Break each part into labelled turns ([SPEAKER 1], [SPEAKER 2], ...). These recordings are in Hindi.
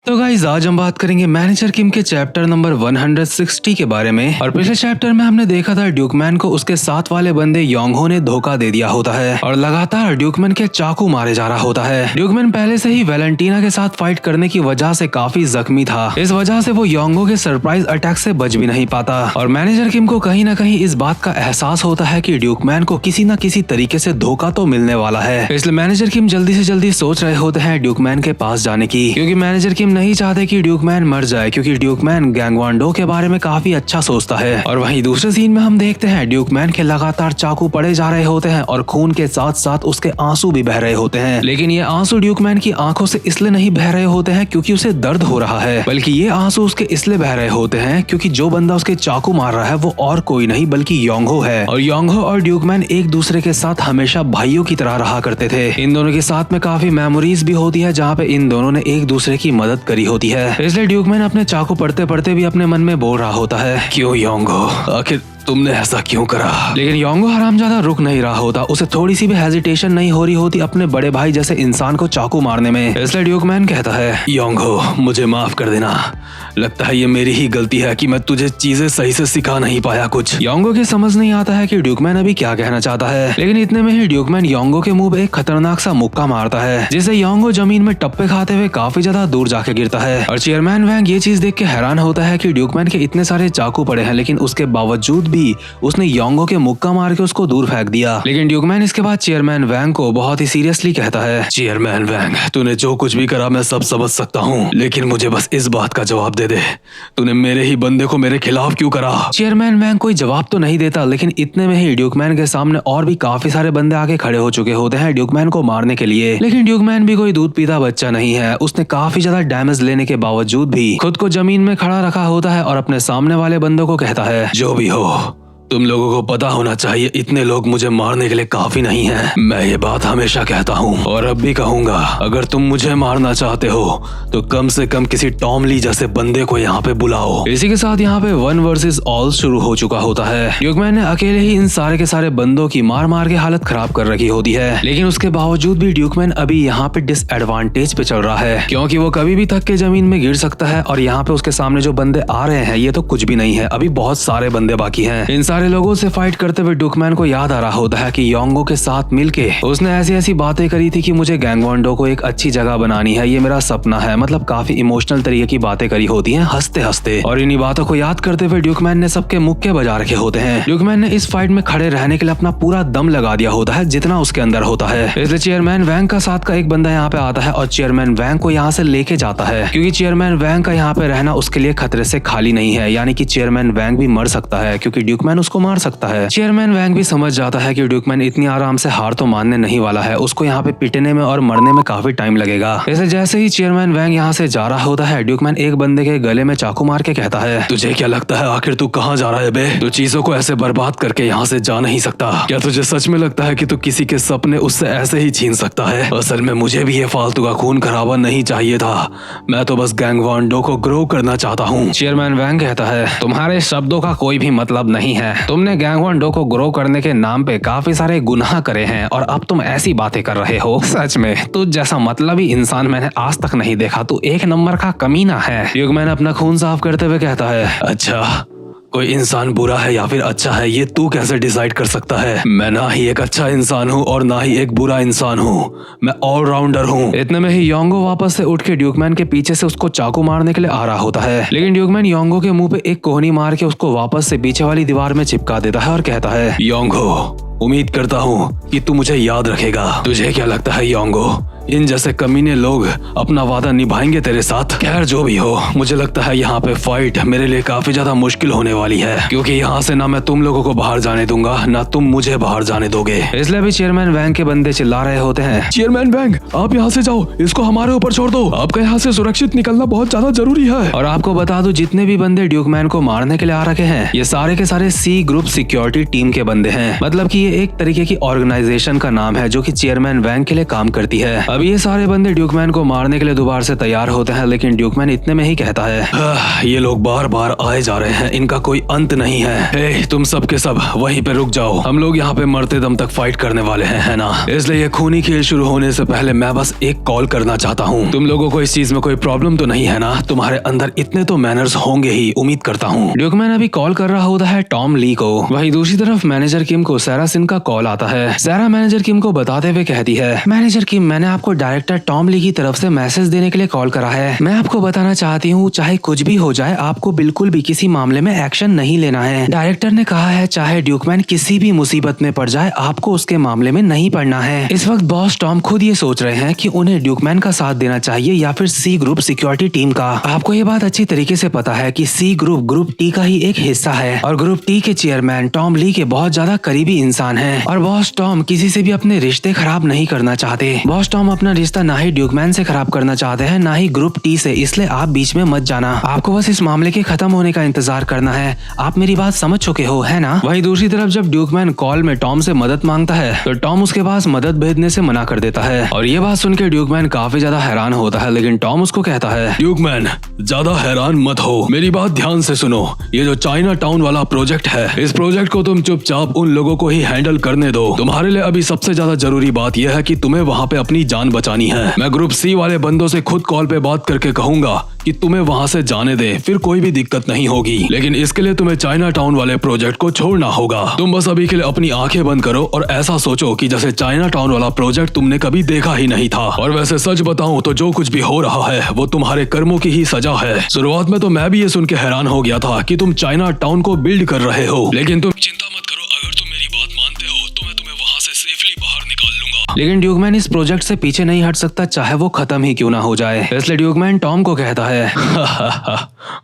[SPEAKER 1] तो गाइस आज हम बात करेंगे मैनेजर किम के चैप्टर नंबर 160 के बारे में। और पिछले चैप्टर में हमने देखा था ड्यूकमैन को उसके साथ वाले बंदे योंगहो ने धोखा दे दिया होता है और लगातार ड्यूकमैन के चाकू मारे जा रहा होता है। ड्यूकमैन पहले से ही वैलेंटीना के साथ फाइट करने की वजह से काफी जख्मी था, इस वजह से वो योंगहो के सरप्राइज अटैक से बच भी नहीं पाता। और मैनेजर किम को कहीं न कहीं इस बात का एहसास होता है कि ड्यूकमैन को किसी न किसी तरीके से धोखा तो मिलने वाला है, इसलिए मैनेजर किम जल्दी से जल्दी सोच रहे होते हैं ड्यूकमैन के पास जाने की, क्योंकि मैनेजर किम नहीं चाहते कि ड्यूकमैन मर जाए, क्योंकि ड्यूकमैन गैंगवांडो के बारे में काफी अच्छा सोचता है। और वहीं दूसरे सीन में हम देखते हैं ड्यूकमैन के लगातार चाकू पड़े जा रहे होते हैं और खून के साथ साथ उसके आंसू भी बह रहे होते हैं। लेकिन ये आंसू ड्यूकमैन की आंखों से इसलिए नहीं बह रहे होते हैं क्योंकि उसे दर्द हो रहा है, बल्कि ये आंसू उसके इसलिए बह रहे होते हैं क्योंकि जो बंदा उसके चाकू मार रहा है वो और कोई नहीं बल्कि योंगहो है। और योंगहो और ड्यूकमैन एक दूसरे के साथ हमेशा भाइयों की तरह रहा करते थे। इन दोनों के साथ में काफी मेमोरीज भी होती है जहाँ पे इन दोनों ने एक दूसरे की मदद करी होती है। इसलिए ड्यूकमैन अपने चाकू पढ़ते पढ़ते भी अपने मन में बोल रहा होता है, क्यों योंगहो, आखिर तुमने ऐसा क्यों करा। लेकिन योंगहो हरामजादा रुक नहीं रहा होता, उसे थोड़ी सी भी हेजिटेशन नहीं हो रही होती अपने बड़े भाई जैसे इंसान को चाकू मारने में। इसलिए ड्यूकमैन कहता है, योंगहो मुझे माफ कर देना, लगता है ये मेरी ही गलती है कि मैं तुझे चीजें सही से सिखा नहीं पाया कुछ। योंगहो की समझ नहीं आता है कि ड्यूकमैन अभी क्या कहना चाहता है, लेकिन इतने में ही ड्यूकमैन योंगहो के मुंह पे एक खतरनाक सा मुक्का मारता है जिससे योंगहो जमीन में टप्पे खाते हुए काफी ज्यादा दूर जाके गिरता है। और चेयरमैन वैंग ये चीज देख के हैरान होता है कि ड्यूकमैन के इतने सारे चाकू पड़े हैं लेकिन उसके बावजूद भी उसने योंगहो के मुक्का मार के उसको दूर फेंक दिया। लेकिन ड्यूकमैन इसके बाद चेयरमैन वैंग को बहुत ही सीरियसली कहता है, चेयरमैन वैंग तूने जो कुछ भी करा मैं सब समझ सकता हूँ, लेकिन मुझे बस इस बात का जवाब दे दे, तूने मेरे ही बंदे को मेरे खिलाफ क्यों करा। चेयरमैन वैंग कोई जवाब तो नहीं देता, लेकिन इतने में ही ड्यूकमैन के सामने और भी काफी सारे बंदे आके खड़े हो चुके होते हैं ड्यूकमैन को मारने के लिए। लेकिन ड्यूकमैन भी कोई दूध पीता बच्चा नहीं है, उसने काफी ज्यादा डैमेज लेने के बावजूद भी खुद को जमीन में खड़ा रखा होता है और अपने सामने वाले बंदों को कहता है, जो भी हो तुम लोगों को पता होना चाहिए इतने लोग मुझे मारने के लिए काफी नहीं हैं। मैं ये बात हमेशा कहता हूँ और अब भी कहूंगा, अगर तुम मुझे मारना चाहते हो तो कम से कम किसी टॉम ली जैसे बंदे को यहाँ पे बुलाओ। इसी के साथ यहाँ पे 1 वर्सेस ऑल शुरू हो चुका होता है। ड्यूकमैन ने अकेले ही इन सारे के सारे बंदों की मार मार के हालत खराब कर रखी होती है, लेकिन उसके बावजूद भी ड्यूकमैन अभी यहाँ पे डिसएडवांटेज पे चल रहा है, क्योंकि वो कभी भी थक के जमीन में गिर सकता है। और यहाँ पे उसके सामने जो बंदे आ रहे हैं ये तो कुछ भी नहीं है, अभी बहुत सारे बंदे बाकी हैं। इन सारे लोगों से फाइट करते हुए ड्यूकमैन को याद आ रहा होता है कि योंगहो के साथ मिलके उसने ऐसी ऐसी बातें करी थी कि मुझे गैंगवांडो को एक अच्छी जगह बनानी है, ये मेरा सपना है, मतलब काफी इमोशनल तरीके की बातें करी होती हैं हंसते हंसते। और इन्हीं बातों को याद करते हुए ड्यूकमैन ने सबके मुक्के बजा रखे होते हैं। ड्यूकमैन ने इस फाइट में खड़े रहने के लिए अपना पूरा दम लगा दिया होता है जितना उसके अंदर होता है। इसलिए चेयरमैन वैंग का साथ का एक बंदा यहाँ पे आता है और चेयरमैन वैंग को यहाँ से लेके जाता है, क्योंकि चेयरमैन वैंग का यहाँ पे रहना उसके लिए खतरे से खाली नहीं है, यानी कि चेयरमैन वैंग भी मर सकता है क्योंकि ड्यूकमैन उसको मार सकता है। चेयरमैन वैंग भी समझ जाता है कि ड्यूकमैन इतनी आराम से हार तो मानने नहीं वाला है, उसको यहाँ पे पिटने में और मरने में काफी टाइम लगेगा। वैसे जैसे ही चेयरमैन वैंग यहाँ से जा रहा होता है ड्यूकमैन एक बंदे के गले में चाकू मार के कहता है, तुझे क्या लगता है आखिर तू कहाँ जा रहा है बे? तू चीजों को ऐसे बर्बाद करके यहाँ से जा नहीं सकता। क्या तुझे सच में लगता है कि तू किसी के सपने उससे ऐसे ही छीन सकता है? असल में मुझे भी ये फालतू का खून खराबा नहीं चाहिए था, मैं तो बस गैंगवांडो को ग्रो करना चाहता हूँ। चेयरमैन वैंग कहता है, तुम्हारे शब्दों का कोई भी मतलब नहीं है, तुमने गैंगवांडो को ग्रो करने के नाम पे काफी सारे गुनाह करे हैं और अब तुम ऐसी बातें कर रहे हो। सच में तुझ जैसा मतलबी इंसान मैंने आज तक नहीं देखा, तू एक नंबर का कमीना है। ड्यूकमैन अपना खून साफ करते हुए कहता है, अच्छा कोई इंसान बुरा है या फिर अच्छा है ये तू कैसे डिसाइड कर सकता है? मैं ना ही एक अच्छा इंसान हूँ और ना ही एक बुरा इंसान हूँ, मैं ऑलराउंडर हूँ। इतने में ही योंगहो वापस से उठ के ड्यूकमैन के पीछे से उसको चाकू मारने के लिए आ रहा होता है, लेकिन ड्यूकमैन योंगहो के मुंह पे एक कोहनी मार के उसको वापस से पीछे वाली दीवार में चिपका देता है और कहता है, योंगहो उम्मीद करता हूँ कि तू मुझे याद रखेगा। तुझे क्या लगता है योंगहो इन जैसे कमीने लोग अपना वादा निभाएंगे तेरे साथ? खैर जो भी हो, मुझे लगता है यहाँ पे फाइट मेरे लिए काफी ज्यादा मुश्किल होने वाली है, क्योंकि यहाँ से ना मैं तुम लोगों को बाहर जाने दूंगा ना तुम मुझे बाहर जाने दोगे। इसलिए भी चेयरमैन वैंग के बंदे चिल्ला रहे होते हैं, चेयरमैन वैंग आप यहाँ से जाओ, इसको हमारे ऊपर छोड़ दो, आपका यहाँ से सुरक्षित निकलना बहुत ज्यादा जरूरी है। और आपको बता दूं जितने भी बंदे ड्यूकमैन को मारने के लिए आ रखे हैं ये सारे के सारे सी ग्रुप सिक्योरिटी टीम के बंदे हैं, मतलब की ये एक तरीके की ऑर्गेनाइजेशन का नाम है जो की चेयरमैन वैंग के लिए काम करती है। अभी ये सारे बंदे ड्यूकमैन को मारने के लिए दोबारा से तैयार होते हैं, लेकिन ड्यूकमैन इतने में ही कहता है ये लोग बार बार आए जा रहे हैं, इनका कोई अंत नहीं है। तुम सब के सब वहीं पे रुक जाओ, हम लोग यहाँ पे मरते दम तक फाइट करने वाले हैं, है ना? इसलिए ये खूनी खेल शुरू होने से पहले मैं बस एक कॉल करना चाहता हूँ। तुम लोगों को इस चीज में कोई प्रॉब्लम तो नहीं है ना? तुम्हारे अंदर इतने तो मैनर्स होंगे ही, उम्मीद करता हूँ। ड्यूकमैन अभी कॉल कर रहा होता है टॉम ली को। वहीं दूसरी तरफ मैनेजर किम को सारा सिन का कॉल आता है। सारा मैनेजर किम को बताते हुए कहती है, मैनेजर किम, मैंने आपको डायरेक्टर टॉम ली की तरफ से मैसेज देने के लिए कॉल करा है। मैं आपको बताना चाहती हूँ, चाहे कुछ भी हो जाए, आपको बिल्कुल भी किसी मामले में एक्शन नहीं लेना है। डायरेक्टर ने कहा है चाहे ड्यूकमैन किसी भी मुसीबत में पड़ जाए, आपको उसके मामले में नहीं पड़ना है। इस वक्त बॉस टॉम खुद ये सोच रहे हैं कि उन्हें ड्यूकमैन का साथ देना चाहिए या फिर सी ग्रुप सिक्योरिटी टीम का। आपको ये बात अच्छी तरीके से पता है कि सी ग्रुप टी का ही एक हिस्सा है और ग्रुप टी के चेयरमैन टॉम ली के बहुत ज्यादा करीबी इंसान हैं। और बॉस टॉम किसी से भी अपने रिश्ते खराब नहीं करना चाहते। बॉस टॉम अपना रिश्ता ना ही ड्यूकमैन से खराब करना चाहते हैं, ना ही ग्रुप टी से, इसलिए आप बीच में मत जाना। आपको बस इस मामले के खत्म होने का इंतजार करना है। आप मेरी बात समझ चुके हो, है ना? वहीं दूसरी तरफ जब ड्यूकमैन कॉल में टॉम से मदद मांगता है तो टॉम उसके पास मदद भेजने से मना कर देता है। और ये बात सुनकर ड्यूकमैन काफी ज्यादा हैरान होता है, लेकिन टॉम उसको कहता है, ड्यूकमैन ज्यादा हैरान मत हो, मेरी बात ध्यान से सुनो। ये जो चाइना टाउन वाला प्रोजेक्ट है, इस प्रोजेक्ट को तुम चुपचाप उन लोगों को ही हैंडल करने दो। तुम्हारे लिए अभी सबसे ज्यादा जरूरी बात यह है कि तुम्हें वहाँ पे अपनी जान बचानी है। मैं ग्रुप सी वाले बंदों से खुद कॉल पे बात करके कहूंगा कि तुम्हें वहाँ से जाने दे, फिर कोई भी दिक्कत नहीं होगी। लेकिन इसके लिए तुम्हें चाइना टाउन वाले प्रोजेक्ट को छोड़ना होगा। तुम बस अभी के लिए अपनी आंखें बंद करो और ऐसा सोचो कि जैसे चाइना टाउन वाला प्रोजेक्ट तुमने कभी देखा ही नहीं था। और वैसे सच बताऊं तो जो कुछ भी हो रहा है वो तुम्हारे कर्मों की ही सजा है। शुरुआत में तो मैं भी ये सुन के हैरान हो गया था कि तुम चाइना टाउन को बिल्ड कर रहे हो, लेकिन तुम चिंता मत करो, अगर तुम मेरी बात मानते हो तो मैं तुम्हें वहाँ से सेफली बाहर निकाल लूंगा। लेकिन ड्यूकमैन इस प्रोजेक्ट से पीछे नहीं हट सकता, चाहे वो खत्म ही क्यों ना हो जाए। इसलिए ड्यूकमैन टॉम को कहता है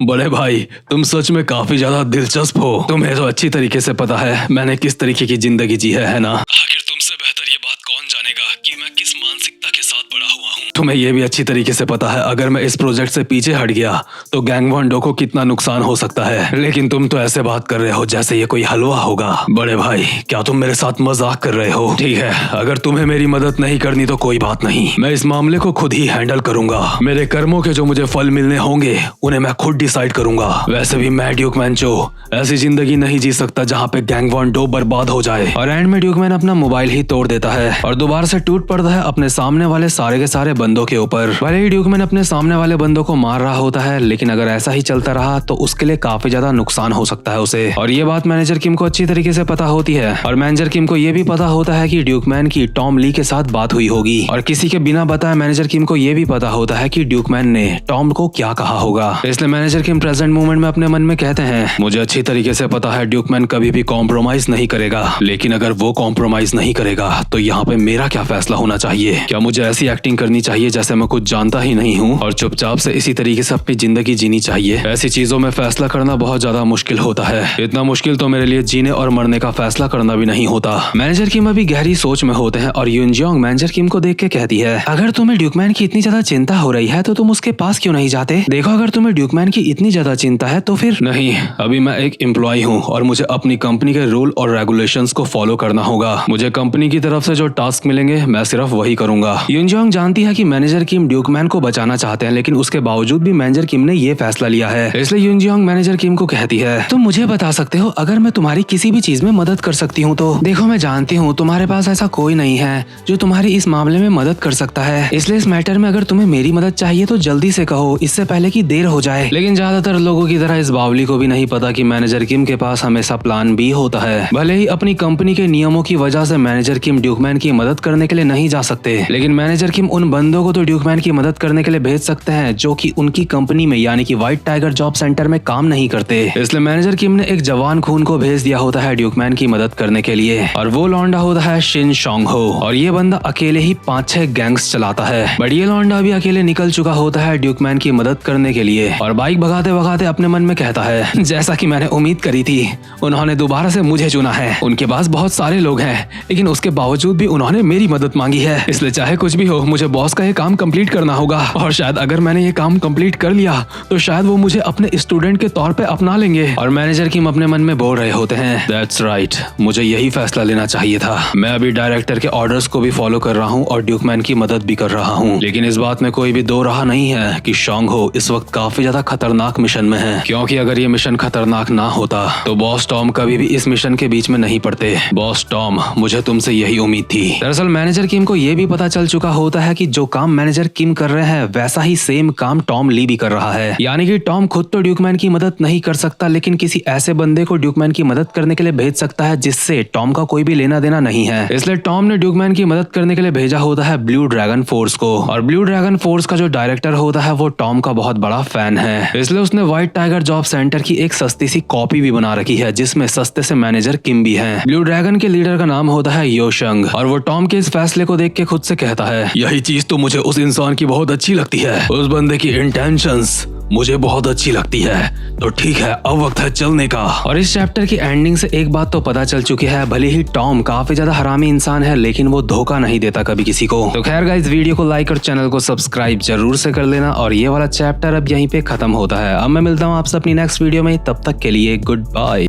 [SPEAKER 1] बड़े भाई, तुम सच में काफी ज्यादा दिलचस्प हो। तुम्हें तो अच्छी तरीके से पता है मैंने किस तरीके की जिंदगी जी है ना? आखिर तुमसे बेहतर ये बात कौन जानेगा कि मैं किस मानसिकता के साथ बड़ा हुआ हूँ। तुम्हें ये भी अच्छी तरीके से पता है अगर मैं इस प्रोजेक्ट से पीछे हट गया तो गैंग वन डो को कितना नुकसान हो सकता है। लेकिन तुम तो ऐसे बात कर रहे हो जैसे ये कोई हलवा होगा। बड़े भाई, क्या तुम मेरे साथ मजाक कर रहे हो? ठीक है, अगर तुम्हें मेरी मदद नहीं करनी तो कोई बात नहीं, मैं इस मामले को खुद ही हैंडल करूंगा। मेरे कर्मों के जो मुझे फल मिलने होंगे उन्हें मैं खुद डिसाइड करूंगा। वैसे भी मैं ड्यूकमैन जो ऐसी जिंदगी नहीं जी सकता जहाँ पे गैंग वन डो बर्बाद हो जाए। और एंड में ड्यूकमैन अपना मोबाइल ही तोड़ देता है और दोबारा से टूट पड़ता है अपने सामने वाले सारे के सारे बंदों के ऊपर। भले ही ड्यूकमैन अपने सामने वाले बंदों को मार रहा होता है, लेकिन अगर ऐसा ही चलता रहा तो उसके लिए काफी ज्यादा नुकसान हो सकता है उसे। और ये बात मैनेजर किम को अच्छी तरीके से पता होती है। और मैनेजर किम को ये भी पता होता है कि ड्यूकमैन की टॉम ली के साथ बात हुई होगी। और किसी के बिना बताए मैनेजर किम को ये भी पता होता है कि ड्यूकमैन ने टॉम को क्या कहा होगा। इसलिए मैनेजर किम प्रेजेंट मोमेंट में अपने मन में कहते हैं, मुझे अच्छी तरीके से पता है ड्यूकमैन कभी भी कॉम्प्रोमाइज नहीं करेगा, लेकिन अगर वो कॉम्प्रोमाइज नहीं करेगा तो यहाँ पे मेरा क्या फैसला होना चाहिए? क्या मुझे ऐसी एक्टिंग करनी चाहिए जैसे मैं कुछ जानता ही नहीं हूँ और चुपचाप से इसी तरीके से अपनी जिंदगी जीनी चाहिए? ऐसी चीजों में फैसला करना बहुत ज्यादा मुश्किल होता है। इतना मुश्किल तो मेरे लिए जीने और मरने का फैसला करना भी नहीं होता। मैनेजर किम अभी गहरी सोच में होते हैं और यूनजियोंग मैनेजर किम को देख के कहती है, अगर तुम्हें ड्यूकमैन की इतनी ज्यादा चिंता हो रही है तो तुम उसके पास क्यों नहीं जाते? देखो, अगर तुम्हें ड्यूकमैन की इतनी ज्यादा चिंता है तो फिर नहीं, अभी मैं एक एम्प्लॉय हूँ और मुझे अपनी कंपनी के रूल और रेगुलेशंस को फॉलो करना होगा। मुझे कंपनी की तरफ से जो टास्क मिलेंगे मैं सिर्फ वही करूंगा। यूनजियोंग जानती है कि मैनेजर किम ड्यूकमैन को बचाना चाहते हैं, लेकिन उसके बावजूद भी मैनेजर किम ने ये फैसला लिया है। इसलिए यूनजियोंग मैनेजर किम को कहती है, तुम मुझे बता सकते हो अगर मैं तुम्हारी किसी भी चीज में मदद कर सकती हूँ तो? देखो, मैं जानती हूँ तुम्हारे पास ऐसा कोई नहीं है जो तुम्हारी इस मामले में मदद कर सकता है, इसलिए इस मैटर में अगर तुम्हें मेरी मदद चाहिए तो जल्दी से कहो, इससे पहले कि देर हो जाए। लेकिन ज्यादातर लोगों की तरह इस बावली को भी नहीं पता कि मैनेजर किम के पास हमेशा प्लान बी होता है। भले ही अपनी कंपनी के नियमों की वजह से मैनेजर किम ड्यूकमैन की मदद करने के लिए नहीं जा सकते, लेकिन मैनेजर किम उन बंदों को तो ड्यूकमैन की मदद करने के लिए भेज सकते हैं जो कि उनकी कंपनी में यानी कि व्हाइट टाइगर जॉब सेंटर में काम नहीं करते। इसलिए मैनेजर किम ने एक जवान खून को भेज दिया होता है ड्यूकमैन की मदद करने के लिए, और वो लौंडा होता है शिन शोंग हो। और ये बंदा अकेले ही 5-6 गैंग्स चलाता है, बट ये लौंडा भी अकेले निकल चुका होता है ड्यूकमैन की मदद करने के लिए। और बाइक भगाते भगाते अपने मन में कहता है, जैसा कि मैंने उम्मीद करी थी, उन्होंने दोबारा से मुझे चुना है। उनके पास बहुत सारे लोग हैं, लेकिन उसके बावजूद भी उन्होंने मेरी मदद मांगी है। इसलिए चाहे कुछ भी हो, मुझे बॉस का ये काम कंप्लीट करना होगा और शायद अगर मैंने ये काम कंप्लीट कर लिया तो शायद वो मुझे अपने स्टूडेंट के तौर पे अपना लेंगे। और मैनेजर किम अपने मन में बोल रहे होते हैं, दैट्स राइट, मुझे यही फैसला लेना चाहिए था। मैं अभी डायरेक्टर के ऑर्डर्स को भी फॉलो कर रहा हूँ और ड्यूकमैन की मदद भी कर रहा हूँ, लेकिन इस बात में कोई भी दो राह नहीं है कि शॉन्ग हो इस वक्त काफी ज्यादा खतरनाक मिशन में है, क्योंकि अगर ये मिशन खतरनाक ना होता तो बॉस टॉम कभी भी इस मिशन के बीच में नहीं पड़ते। बॉस टॉम, मुझे तुमसे यही उम्मीद थी। दरअसल मैनेजर किम को ये भी पता चल चुका होता है कि जो काम मैनेजर किम कर रहे हैं वैसा ही सेम काम टॉम ली भी कर रहा है, यानी कि टॉम खुद तो ड्यूकमैन की मदद नहीं कर सकता लेकिन किसी ऐसे बंदे को ड्यूकमैन की मदद करने के लिए भेज सकता है जिससे टॉम का कोई भी लेना देना नहीं है। इसलिए टॉम ने ड्यूकमैन की मदद करने के लिए भेजा होता है ब्लू ड्रैगन फोर्स को, और ब्लू ड्रैगन फोर्स का जो डायरेक्टर होता है वो टॉम का बहुत बड़ा फैन है, इसलिए उसने व्हाइट टाइगर जॉब सेंटर की एक सस्ती सी कॉपी भी बना रखी है जिसमें सस्ते से मैनेजर किम भी है। ब्लू ड्रैगन के लीडर का नाम होता है योशंग, और वो टॉम के इस फैसले को देख के खुद से कहता है, यही चीज तो मुझे उस इंसान की बहुत अच्छी लगती है, उस बंदे की इंटेंशंस मुझे बहुत अच्छी लगती है, तो ठीक है अब वक्त है चलने का। और इस चैप्टर की एंडिंग से एक बात तो पता चल चुकी है, भले ही टॉम काफी ज्यादा हरामी इंसान है लेकिन वो धोखा नहीं देता कभी किसी को। तो खैर गाइस, वीडियो को लाइक और चैनल को सब्सक्राइब जरूर से कर लेना, और ये वाला चैप्टर अब यहीं पे खत्म होता है। अब मैं मिलता हूँ आपसे अपनी नेक्स्ट वीडियो में, तब तक के लिए गुड बाय।